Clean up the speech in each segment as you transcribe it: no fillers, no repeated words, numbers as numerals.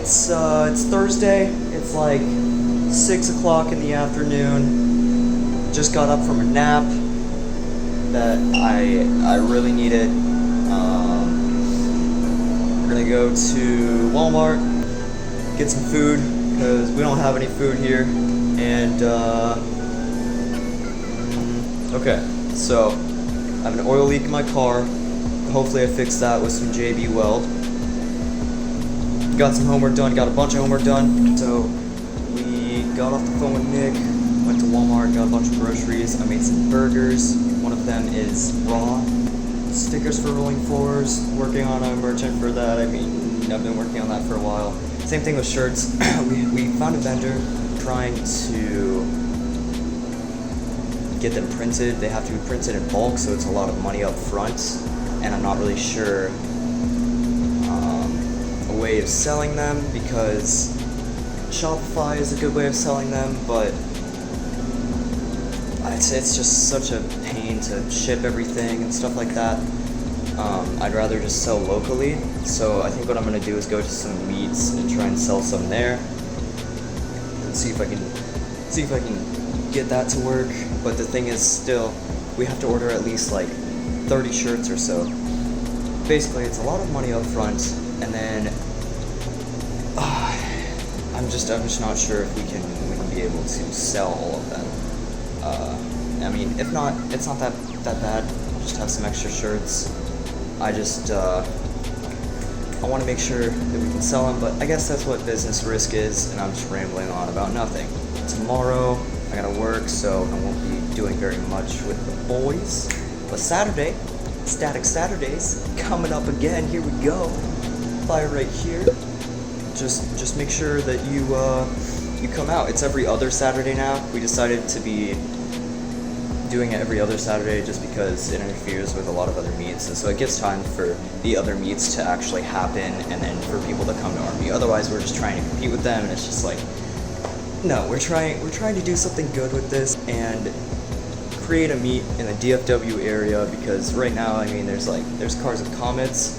It's Thursday. It's like 6 o'clock in the afternoon. Just got up from a nap that I really needed. We're gonna go to Walmart, get some food because we don't have any food here. And okay, so I have an oil leak in my car. Hopefully I fix that with some JB Weld. Got some homework done, got a bunch of homework done. So we got off the phone with Nick, went to Walmart, got a bunch of groceries. I made some burgers. One of them is raw. Stickers for RollingFours, working on a merchant for that. I mean, I've been working on that for a while. Same thing with shirts. we found a vendor trying to get them printed. They have to be printed in bulk, so it's a lot of money up front. And I'm not really sure a way of selling them, because Shopify is a good way of selling them, but it's just such a pain to ship everything and stuff like that. I'd rather just sell locally, so I think what I'm going to do is go to some meets and try and sell some there and see if I can get that to work. But the thing is, still, we have to order at least like 30 shirts or so. Basically, it's a lot of money up front, and then I'm just not sure if we can be able to sell all of them. I mean, if not, it's not that bad. I'll just have some extra shirts. I want to make sure that we can sell them, but I guess that's what business risk is, and I'm just rambling on about nothing. Tomorrow, I gotta work, so I won't be doing very much with the boys. But Saturday, Static Saturdays, coming up again. Here we go. Fire right here. Just make sure that you come out. It's every other Saturday now. We decided to be doing it every other Saturday just because it interferes with a lot of other meets, and so it gives time for the other meets to actually happen, and then for people to come to our meet. Otherwise, we're just trying to compete with them, and it's just like, no, we're trying to do something good with this and create a meet in the DFW area, because right now, I mean, there's Cars and Comets,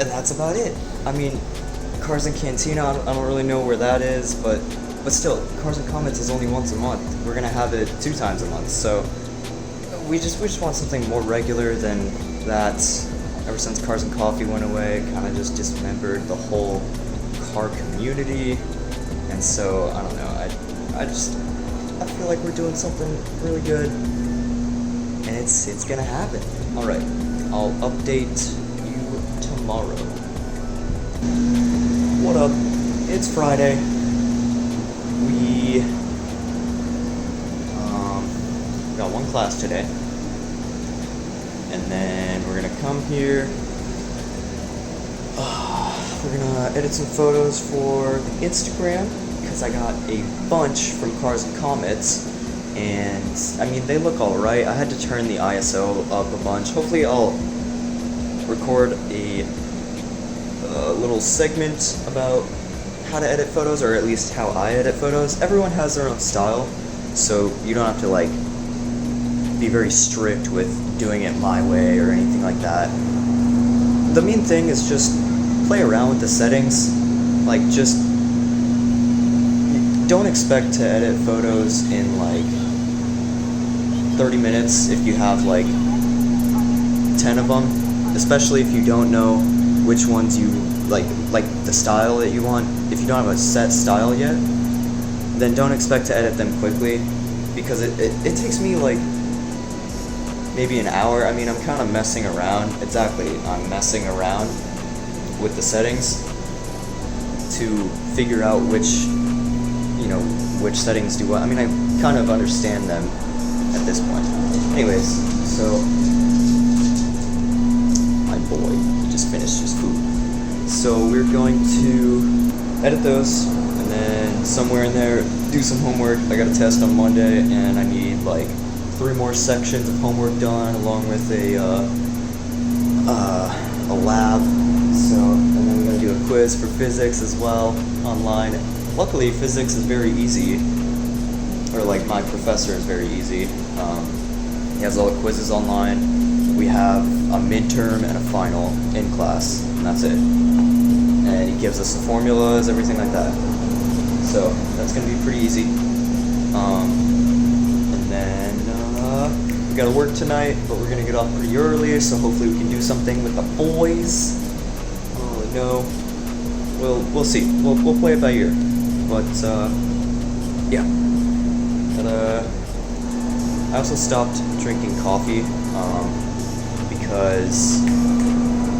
and that's about it. I mean, Cars and Cantina, I don't really know where that is, but still, Cars and Comets is only once a month. We're gonna have it 2 times a month, so we just want something more regular than that. Ever since Cars and Coffee went away, kind of just dismembered the whole car community, and so I don't know. I feel like we're doing something really good, and it's gonna happen. All right, I'll update you tomorrow. What up? It's Friday. We got one class today, and then we're gonna come here. We're gonna edit some photos for the Instagram, because I got a bunch from Cars and Comets, and I mean, they look alright. I had to turn the ISO up a bunch. Hopefully I'll record a little segment about how to edit photos, or at least how I edit photos. Everyone has their own style, so you don't have to like be very strict with doing it my way or anything like that. The main thing is just play around with the settings. Like, just don't expect to edit photos in like 30 minutes if you have like 10 of them, especially if you don't know which ones you like the style that you want. If you don't have a set style yet, then don't expect to edit them quickly, because it takes me like maybe an hour. I mean, I'm kind of messing around. I'm messing around with the settings to figure out which settings do what. I mean, I kind of understand them at this point. Anyways, so my boy just finished his food. So we're going to edit those, and then somewhere in there do some homework. I got a test on Monday, and I need like 3 more sections of homework done, along with a lab. So, and then we're gonna do a quiz for physics as well online. Luckily, physics is very easy, or like my professor is very easy. He has all the quizzes online. We have a midterm and a final in class, and that's it. and he gives us the formulas, everything like that. So that's gonna be pretty easy. And then we gotta work tonight, but we're gonna get off pretty early, so hopefully we can do something with the boys. I don't really know. We'll see. We'll play it by ear. But yeah. But I also stopped drinking coffee because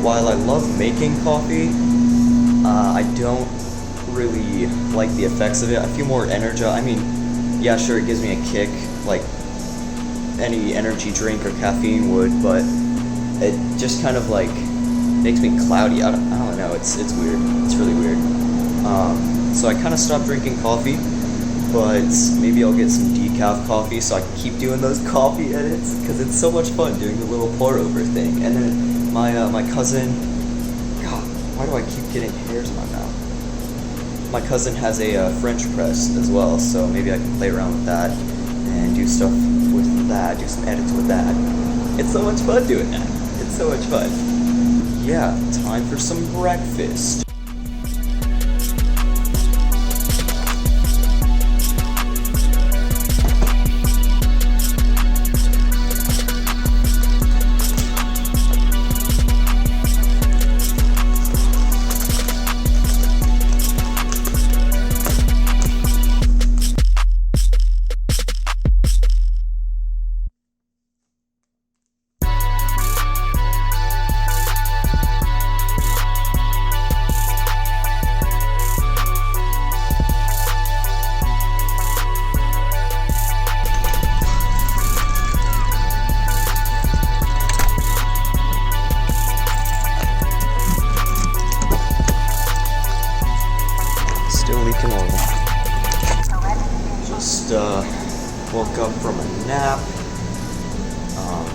while I love making coffee, I don't really like the effects of it. I feel more energized. I mean, yeah, sure, it gives me a kick, like any energy drink or caffeine would, but it just kind of like makes me cloudy. I don't know. It's weird. It's really weird. So I kind of stopped drinking coffee, but maybe I'll get some decaf coffee so I can keep doing those coffee edits, because it's so much fun doing the little pour over thing. And then my cousin, God, why do I keep getting hairs in my mouth? My cousin has a French press as well, so maybe I can play around with that and do stuff with that, do some edits with that. It's so much fun doing that. It's so much fun. Yeah, time for some breakfast. Just woke up from a nap,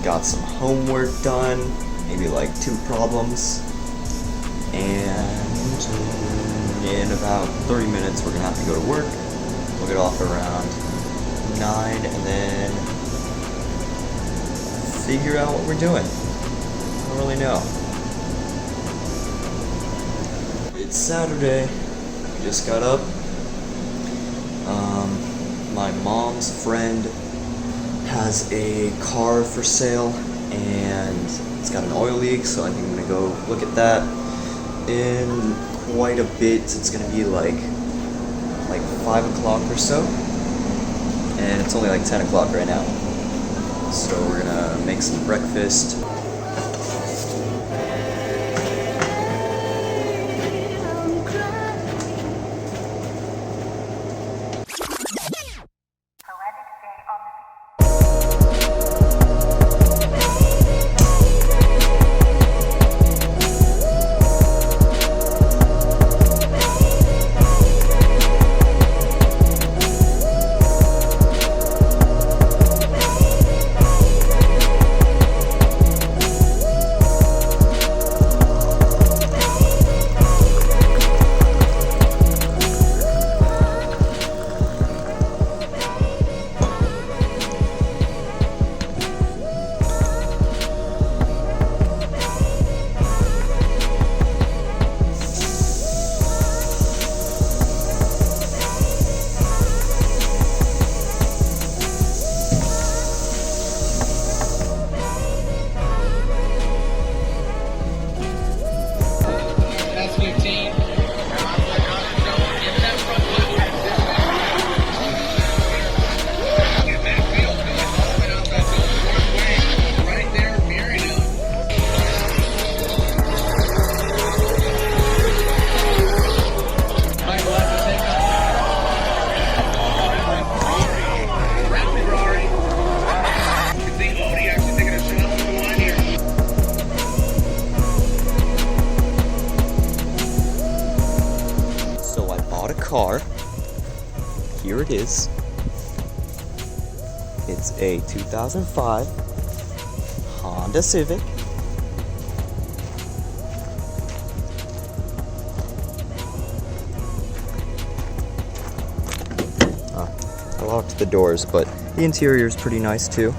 got some homework done, maybe like 2 problems, and in about 30 minutes we're gonna have to go to work. We'll get off around 9 and then figure out what we're doing. I don't really know. It's Saturday. We just got up. My mom's friend has a car for sale and it's got an oil leak, so I think I'm gonna go look at that in quite a bit. It's gonna be like 5 o'clock or so, and it's only like 10 o'clock right now. So we're gonna make some breakfast. Car. Here it is. It's a 2005 Honda Civic. I locked the doors, but the interior is pretty nice too.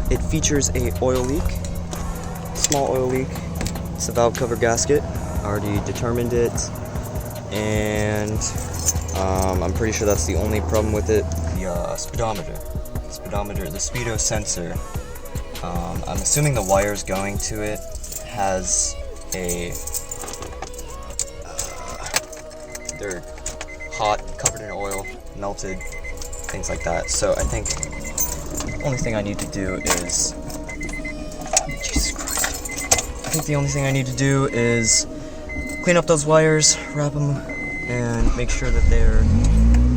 It features a oil leak, small oil leak. It's a valve cover gasket. I already determined it, and I'm pretty sure that's the only problem with it. The speedometer, the speedo sensor. I'm assuming the wires going to it has a they're hot, covered in oil, melted, things like that. So I think the only thing I need to do is Jesus Christ. I think the only thing I need to do is clean up those wires, wrap them, and make sure that they're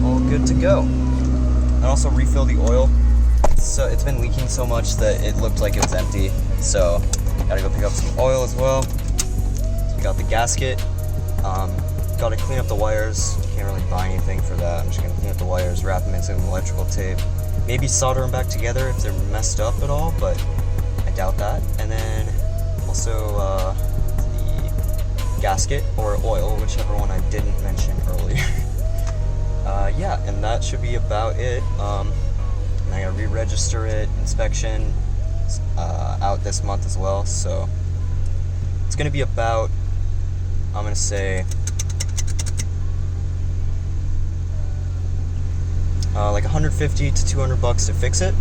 all good to go. And also refill the oil. So it's been leaking so much that it looked like it was empty. So gotta go pick up some oil as well. We got the gasket. Gotta clean up the wires. Can't really buy anything for that. I'm just gonna clean up the wires, wrap them in some electrical tape. Maybe solder them back together if they're messed up at all, but I doubt that. And then also the gasket or oil, whichever one I didn't mention earlier. Yeah, and that should be about it. And I gotta re-register it, inspection, out this month as well. So it's gonna be about, I'm gonna say, like 150 to 200 bucks to fix it,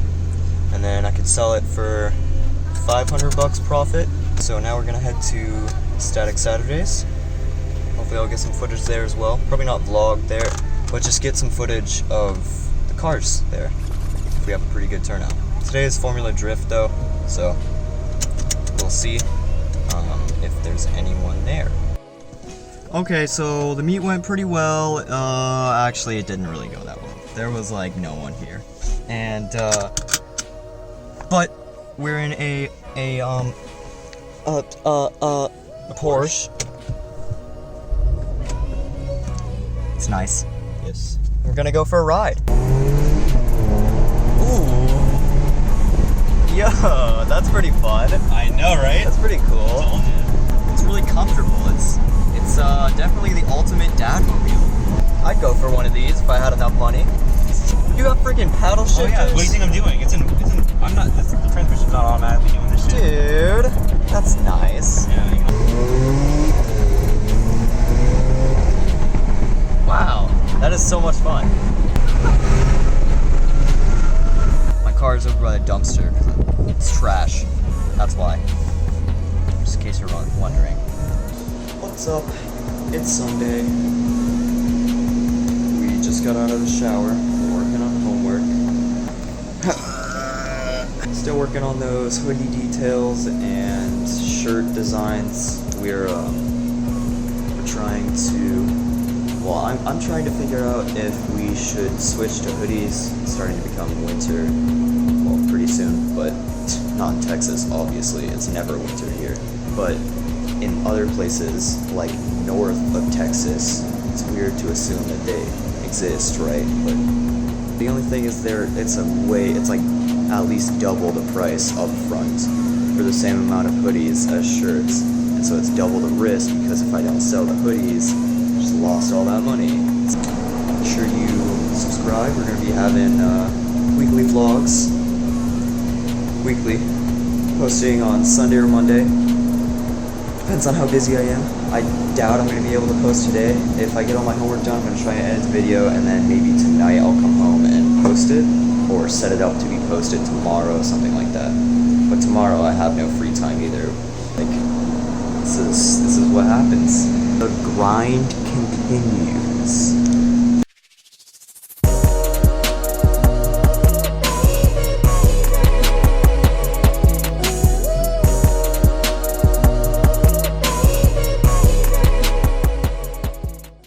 and then I could sell it for 500 bucks profit. So now we're gonna head to Static Saturdays. Hopefully I'll get some footage there as well. Probably not vlog there, but just get some footage of the cars there if we have a pretty good turnout. Today is Formula Drift though, so we'll see if there's anyone there. Okay, so the meet went pretty well. Actually, it didn't really go that well. There was like no one here, and but we're in a Porsche. It's nice. Yes. We're gonna go for a ride. Ooh. Yo, that's pretty fun. I know, right? That's pretty cool. It's really comfortable. It's definitely the ultimate dad mobile. I'd go for one of these if I had enough money. You got freaking paddle shifters. Oh yeah, what do you think I'm doing? I'm not, the transmission's not automatically doing this shit. Dude, that's nice. Yeah, you know. Wow, that is so much fun. My car is over by the dumpster because it's trash. That's why. Just in case you're wondering. What's up? It's Sunday. We just got out of the shower. We're working on homework. Still working on those hoodie details and shirt designs. We're trying to. Well, I'm trying to figure out if we should switch to hoodies. It's starting to become winter, well, pretty soon, but not in Texas, obviously. It's never winter here. But in other places, like north of Texas, it's weird to assume that they exist, right? But the only thing is it's like at least double the price up front for the same amount of hoodies as shirts. And so it's double the risk, because if I don't sell the hoodies, just lost all that money. Make sure you subscribe. We're going to be having weekly vlogs. Weekly. Posting on Sunday or Monday. Depends on how busy I am. I doubt I'm going to be able to post today. If I get all my homework done, I'm going to try and edit the video, and then maybe tonight I'll come home and post it, or set it up to be posted tomorrow, something like that. But tomorrow I have no free time either. Like, this is what happens. The grind continues.